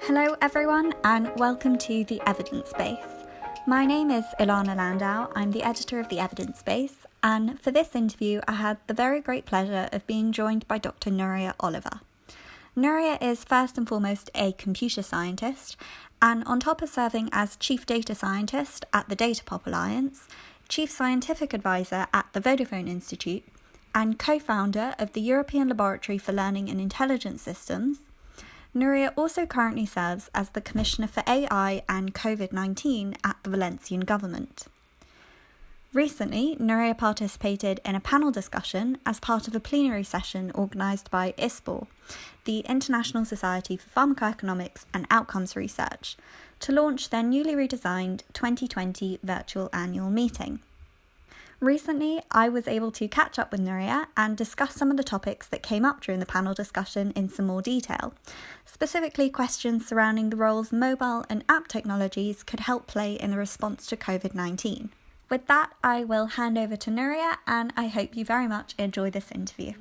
Hello everyone and welcome to The Evidence Base. My name is Ilana Landau, I'm the editor of The Evidence Base, and for this interview I had the very great pleasure of being joined by Dr. Nuria Oliver. Nuria is first and foremost a computer scientist, and on top of serving as Chief Data Scientist at the Datapop Alliance, Chief Scientific Advisor at the Vodafone Institute, and co-founder of the European Laboratory for Learning and Intelligence Systems, Nuria also currently serves as the Commissioner for AI and COVID-19 at the Valencian government. Recently, Nuria participated in a panel discussion as part of a plenary session organised by ISPOR, the International Society for Pharmacoeconomics and Outcomes Research, to launch their newly redesigned 2020 virtual annual meeting. Recently, I was able to catch up with Nuria and discuss some of the topics that came up during the panel discussion in some more detail, specifically questions surrounding the roles mobile and app technologies could help play in the response to COVID-19. With that, I will hand over to Nuria, and I hope you very much enjoy this interview.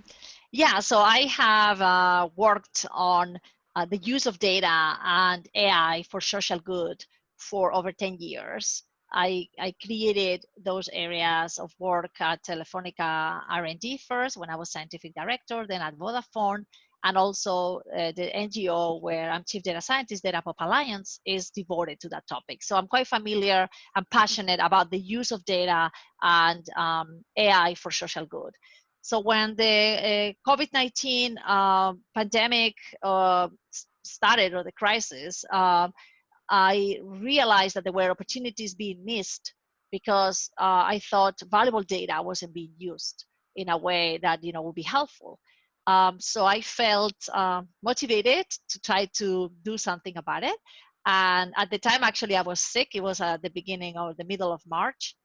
Yeah, so I have worked on the use of data and AI for social good for over 10 years. I created those areas of work at Telefonica R&D first when I was scientific director, then at Vodafone, and also the NGO where I'm chief data scientist, Datapop Alliance, is devoted to that topic. So I'm quite familiar and passionate about the use of data and AI for social good. So when the COVID-19 pandemic started, or the crisis, I realized that there were opportunities being missed because I thought valuable data wasn't being used in a way that would be helpful. So I felt motivated to try to do something about it. And at the time, actually, I was sick. It was at the beginning or the middle of March.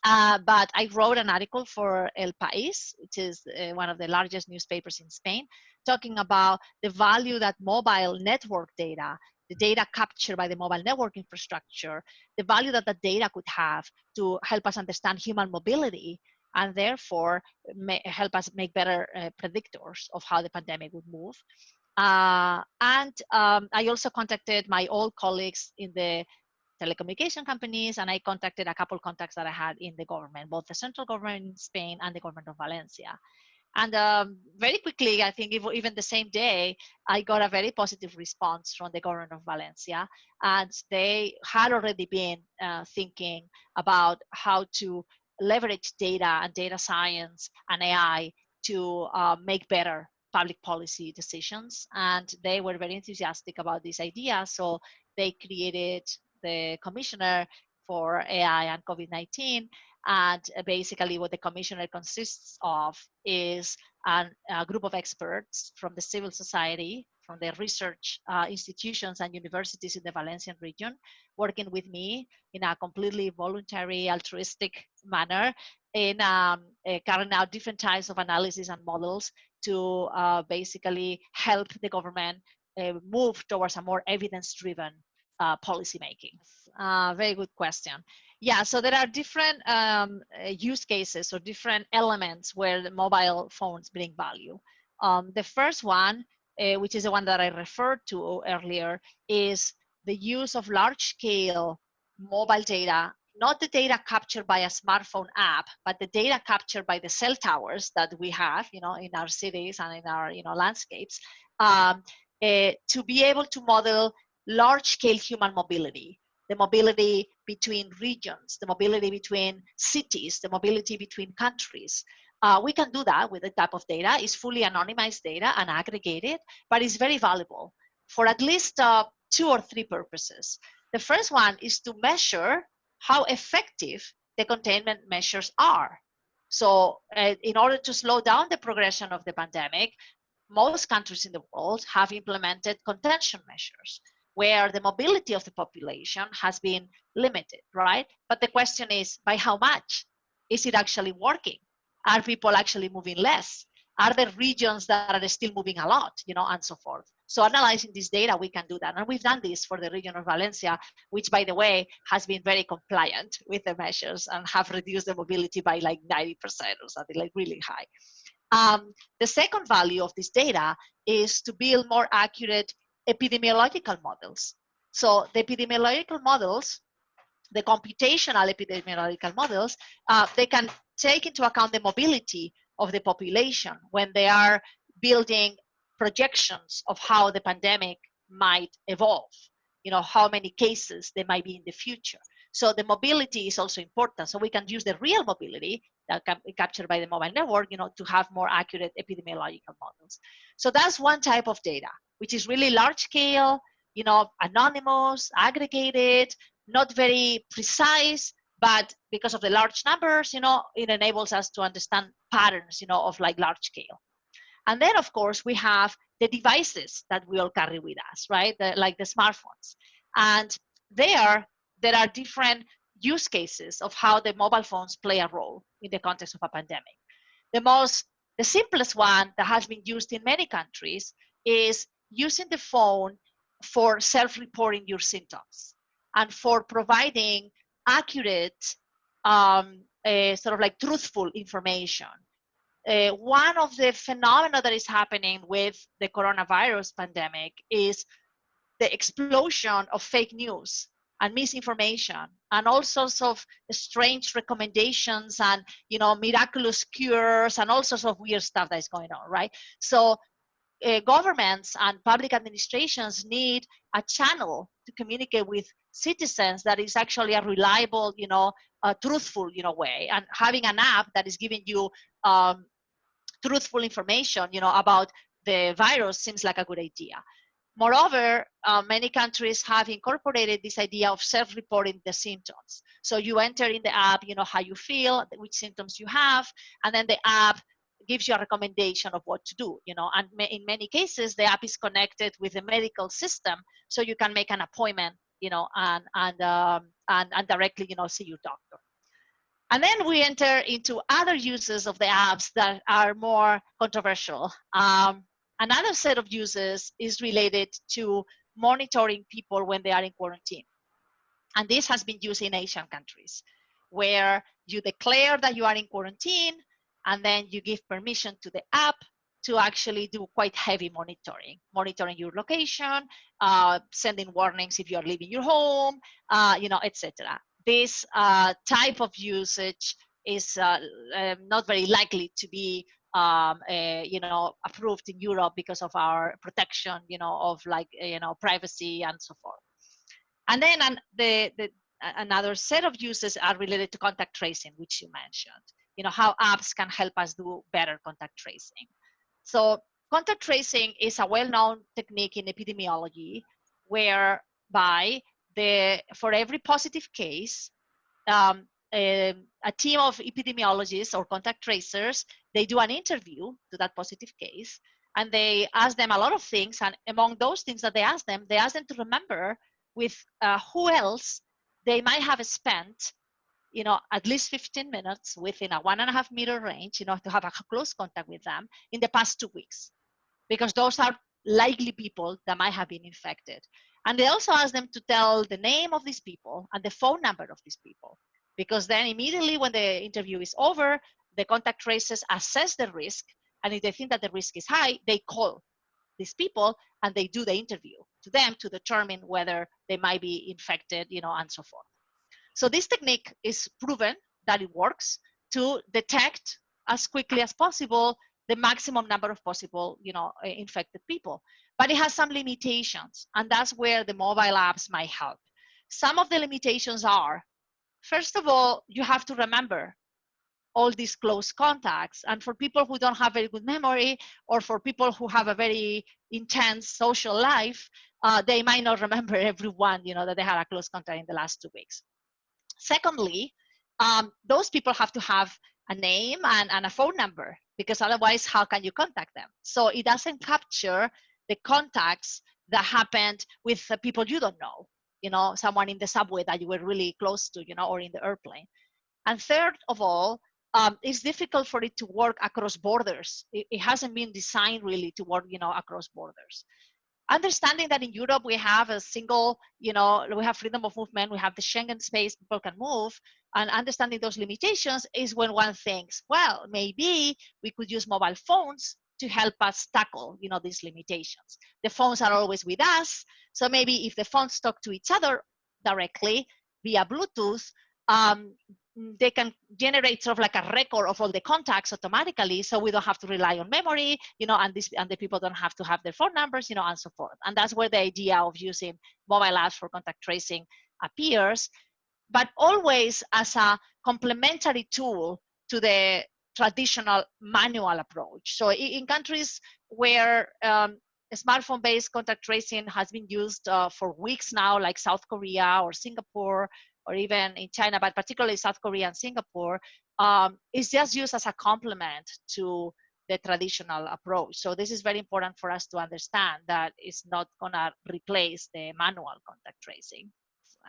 But I wrote an article for El País, which is one of the largest newspapers in Spain, talking about the value that mobile network data, the data captured by the mobile network infrastructure, the value that the data could have to help us understand human mobility, and therefore help us make better predictors of how the pandemic would move. I also contacted my old colleagues in the telecommunication companies, and I contacted a couple contacts that I had in the government, both the central government in Spain and the government of Valencia. And very quickly, I think even the same day, I got a very positive response from the government of Valencia. And they had already been thinking about how to leverage data and data science and AI to make better public policy decisions. And they were very enthusiastic about this idea. So they created the commissioner for AI and COVID-19. And basically what the commissioner consists of is a group of experts from the civil society, from the research institutions and universities in the Valencian region, working with me in a completely voluntary, altruistic manner in carrying out different types of analysis and models to basically help the government move towards a more evidence-driven policy making. Very good question. Yeah, so there are different use cases or different elements where the mobile phones bring value. The first one, which is the one that I referred to earlier, is the use of large-scale mobile data, not the data captured by a smartphone app, but the data captured by the cell towers that we have, in our cities and in our, landscapes, to be able to model large-scale human mobility, the mobility between regions, the mobility between cities, the mobility between countries. We can do that with the type of data. It's fully anonymized data and aggregated, but it's very valuable for at least 2 or 3 purposes. The first one is to measure how effective the containment measures are. So in order to slow down the progression of the pandemic, most countries in the world have implemented contention measures where the mobility of the population has been limited, right? But the question is, by how much? Is it actually working? Are people actually moving less? Are there regions that are still moving a lot, and so forth? So analyzing this data, we can do that. And we've done this for the region of Valencia, which, by the way, has been very compliant with the measures and have reduced the mobility by like 90% or something, like really high. The second value of this data is to build more accurate epidemiological models. So the epidemiological models, the computational epidemiological models, they can take into account the mobility of the population when they are building projections of how the pandemic might evolve, how many cases there might be in the future. So the mobility is also important. So we can use the real mobility that can be captured by the mobile network, to have more accurate epidemiological models. So that's one type of data, which is really large scale, anonymous, aggregated, not very precise, but because of the large numbers, it enables us to understand patterns, of like large scale. And then, of course, we have the devices that we all carry with us, right? Like the smartphones. And there are different use cases of how the mobile phones play a role in the context of a pandemic. The simplest one that has been used in many countries is using the phone for self-reporting your symptoms and for providing accurate, sort of like truthful information. One of the phenomena that is happening with the coronavirus pandemic is the explosion of fake news and misinformation and all sorts of strange recommendations and miraculous cures and all sorts of weird stuff that is going on, right? So governments and public administrations need a channel to communicate with citizens that is actually a reliable, truthful, way. And having an app that is giving you truthful information, about the virus seems like a good idea. Moreover, many countries have incorporated this idea of self-reporting the symptoms. So you enter in the app, how you feel, which symptoms you have, and then the app gives you a recommendation of what to do, and in many cases, the app is connected with the medical system, so you can make an appointment, and directly, see your doctor. And then we enter into other uses of the apps that are more controversial. Another set of uses is related to monitoring people when they are in quarantine. And this has been used in Asian countries, where you declare that you are in quarantine, and then you give permission to the app to actually do quite heavy monitoring your location, sending warnings if you are leaving your home, etc. This type of usage is not very likely to be approved in Europe because of our protection, of privacy and so forth. And then another set of uses are related to contact tracing, which you mentioned. How apps can help us do better contact tracing. So contact tracing is a well-known technique in epidemiology, whereby for every positive case, a team of epidemiologists or contact tracers, they do an interview to that positive case, and they ask them a lot of things. And among those things that they ask them to remember with who else they might have spent, at least 15 minutes within a 1.5 meter range, to have a close contact with them in the past 2 weeks, because those are likely people that might have been infected. And they also ask them to tell the name of these people and the phone number of these people, because then immediately when the interview is over, the contact tracers assess the risk, and if they think that the risk is high, they call these people and they do the interview to them to determine whether they might be infected, and so forth. So this technique is proven that it works to detect as quickly as possible the maximum number of possible, infected people. But it has some limitations, and that's where the mobile apps might help. Some of the limitations are, first of all, you have to remember all these close contacts. And for people who don't have very good memory, or for people who have a very intense social life, they might not remember everyone, that they had a close contact in the last 2 weeks. Secondly, those people have to have a name and a phone number, because otherwise, how can you contact them? So it doesn't capture the contacts that happened with people you don't know, someone in the subway that you were really close to, or in the airplane. And third of all, it's difficult for it to work across borders. It hasn't been designed really to work, across borders. Understanding that in Europe we have a single, we have freedom of movement, we have the Schengen space, people can move, and understanding those limitations is when one thinks, well, maybe we could use mobile phones to help us tackle, these limitations. The phones are always with us, so maybe if the phones talk to each other directly via Bluetooth, they can generate sort of like a record of all the contacts automatically, so we don't have to rely on memory, and the people don't have to have their phone numbers, and so forth. And that's where the idea of using mobile apps for contact tracing appears, but always as a complementary tool to the traditional manual approach. So in countries where smartphone-based contact tracing has been used for weeks now, like South Korea or Singapore, or even in China, but particularly South Korea and Singapore, it's just used as a complement to the traditional approach. So this is very important for us to understand that it's not gonna replace the manual contact tracing.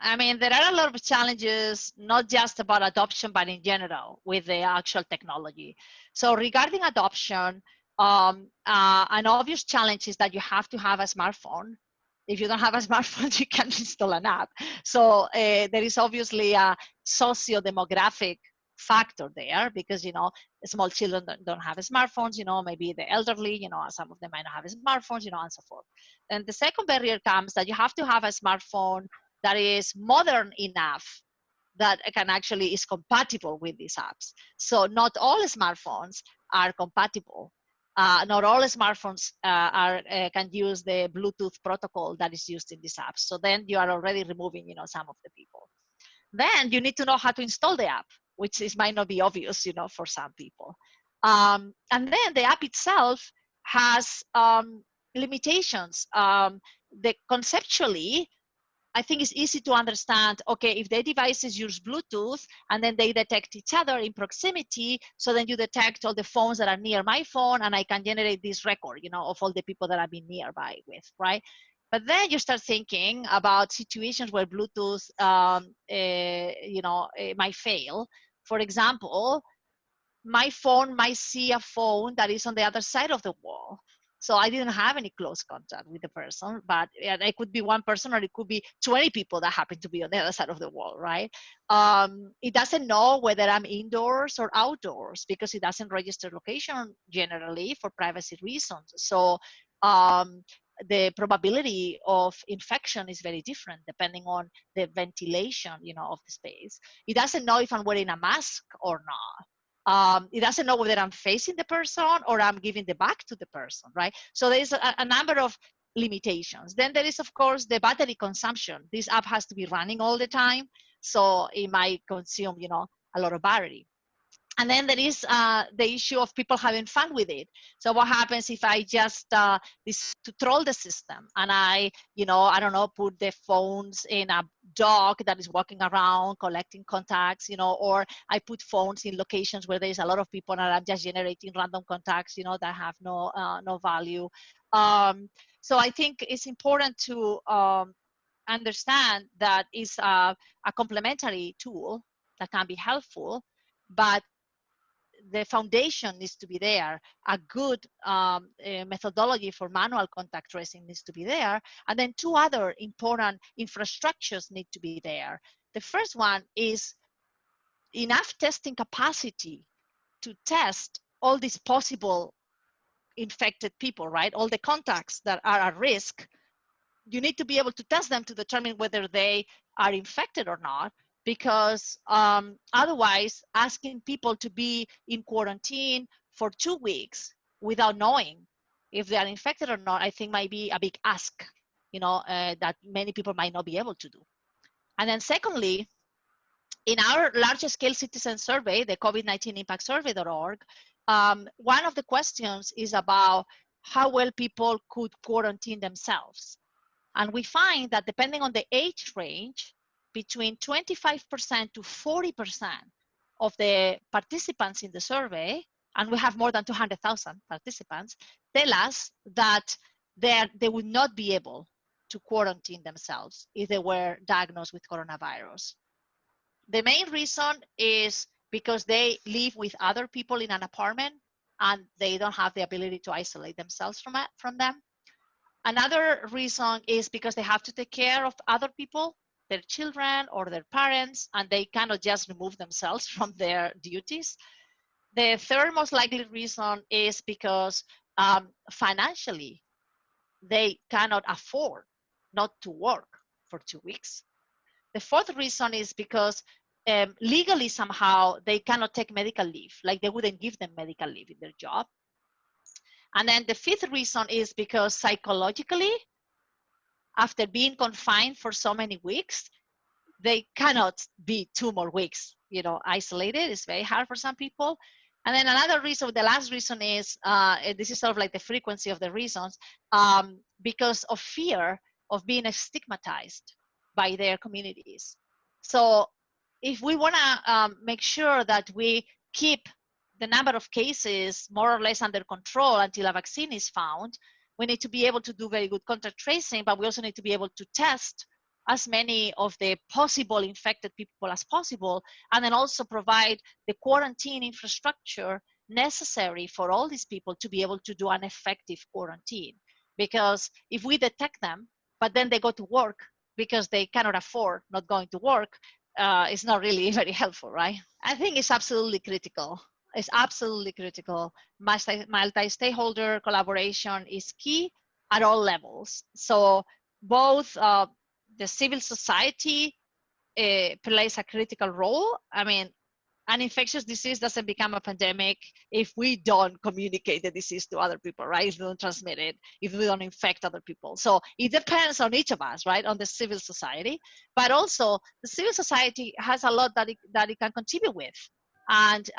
I mean, there are a lot of challenges, not just about adoption, but in general with the actual technology. So regarding adoption, an obvious challenge is that you have to have a smartphone. If you don't have a smartphone, you can't install an app. So there is obviously a socio-demographic factor there, because small children don't have smartphones, maybe the elderly, some of them might not have smartphones, and so forth. And the second barrier comes that you have to have a smartphone that is modern enough that is compatible with these apps. So not all smartphones are compatible. Not all smartphones can use the Bluetooth protocol that is used in these apps. So then you are already removing, some of the people. Then you need to know how to install the app, which might not be obvious, for some people. And then the app itself has limitations. Conceptually, I think it's easy to understand, okay, if the devices use Bluetooth and then they detect each other in proximity, so then you detect all the phones that are near my phone and I can generate this record, of all the people that I've been nearby with, right? But then you start thinking about situations where Bluetooth, might fail. For example, my phone might see a phone that is on the other side of the wall. So I didn't have any close contact with the person, but it could be one person or it could be 20 people that happen to be on the other side of the wall, right? It doesn't know whether I'm indoors or outdoors because it doesn't register location generally for privacy reasons. So the probability of infection is very different depending on the ventilation, of the space. It doesn't know if I'm wearing a mask or not. It doesn't know whether I'm facing the person or I'm giving the back to the person, right? So there is a number of limitations. Then there is, of course, the battery consumption. This app has to be running all the time, so it might consume, a lot of battery. And then there is the issue of people having fun with it. So what happens if I just to troll the system and I don't know, put the phones in a dog that is walking around collecting contacts, or I put phones in locations where there's a lot of people and I'm just generating random contacts, that have no value. So I think it's important to understand that it's a complementary tool that can be helpful, but the foundation needs to be there. A good methodology for manual contact tracing needs to be there. And then two other important infrastructures need to be there. The first one is enough testing capacity to test all these possible infected people, right? All the contacts that are at risk. You need to be able to test them to determine whether they are infected or not, because otherwise asking people to be in quarantine for 2 weeks without knowing if they are infected or not, I think might be a big ask, that many people might not be able to do. And then secondly, in our largest scale citizen survey, the COVID-19 impact survey.org, one of the questions is about how well people could quarantine themselves. And we find that depending on the age range, between 25% to 40% of the participants in the survey, and we have more than 200,000 participants, tell us that they would not be able to quarantine themselves if they were diagnosed with coronavirus. The main reason is because they live with other people in an apartment and they don't have the ability to isolate themselves from them. Another reason is because they have to take care of other people, their children or their parents, and they cannot just remove themselves from their duties. The third most likely reason is because financially, they cannot afford not to work for 2 weeks. The fourth reason is because legally somehow they cannot take medical leave, like they wouldn't give them medical leave in their job. And then the fifth reason is because psychologically, after being confined for so many weeks, they cannot be 2 more weeks, isolated. It's very hard for some people. And then another reason, the last reason is, this is sort of like the frequency of the reasons, because of fear of being stigmatized by their communities. So if we want to make sure that we keep the number of cases more or less under control until a vaccine is found, we need to be able to do very good contact tracing, but we also need to be able to test as many of the possible infected people as possible, and then also provide the quarantine infrastructure necessary for all these people to be able to do an effective quarantine. Because if we detect them, but then they go to work because they cannot afford not going to work, it's not really very helpful, right? I think it's absolutely critical. It's absolutely critical. Multi-stakeholder collaboration is key at all levels. So both the civil society plays a critical role. I mean, an infectious disease doesn't become a pandemic if we don't communicate the disease to other people, right? If we don't transmit it, if we don't infect other people. So it depends on each of us, right? On the civil society, but also the civil society has a lot that it can contribute with. And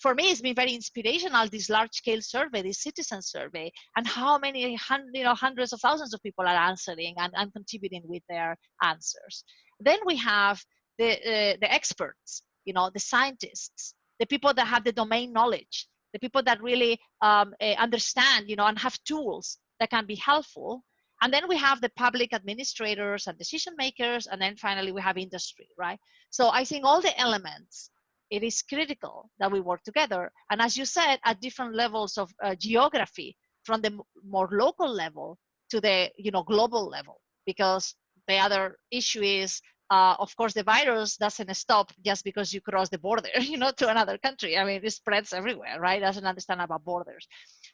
for me, it's been very inspirational, this large-scale survey, this citizen survey, and how many hundreds of thousands of people are answering and contributing with their answers. Then we have the experts, the scientists, the people that have the domain knowledge, the people that really understand, and have tools that can be helpful. And then we have the public administrators and decision makers, and then finally we have industry, right? So I think all the elements, it is critical that we work together. And as you said, at different levels of geography, from the more local level to the global level, because the other issue is, of course, the virus doesn't stop just because you cross the border, to another country. I mean, it spreads everywhere, right? It doesn't understand about borders.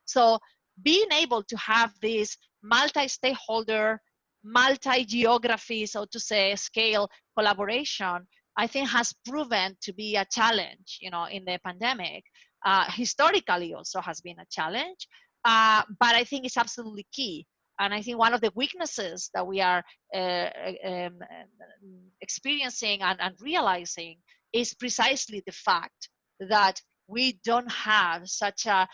So being able to have this multi-stakeholder, multi-geography, so to say, scale collaboration, I think has proven to be a challenge, in the pandemic. Historically also has been a challenge, but I think it's absolutely key. And I think one of the weaknesses that we are experiencing and realizing is precisely the fact that we don't have such a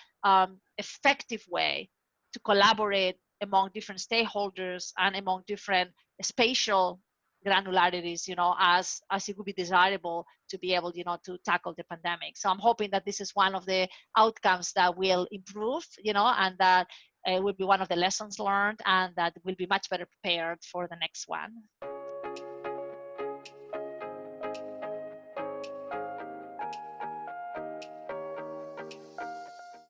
effective way to collaborate among different stakeholders and among different spatial granularities, as it would be desirable to be able, to tackle the pandemic. So I'm hoping that this is one of the outcomes that will improve, and that will be one of the lessons learned, and that we'll be much better prepared for the next one.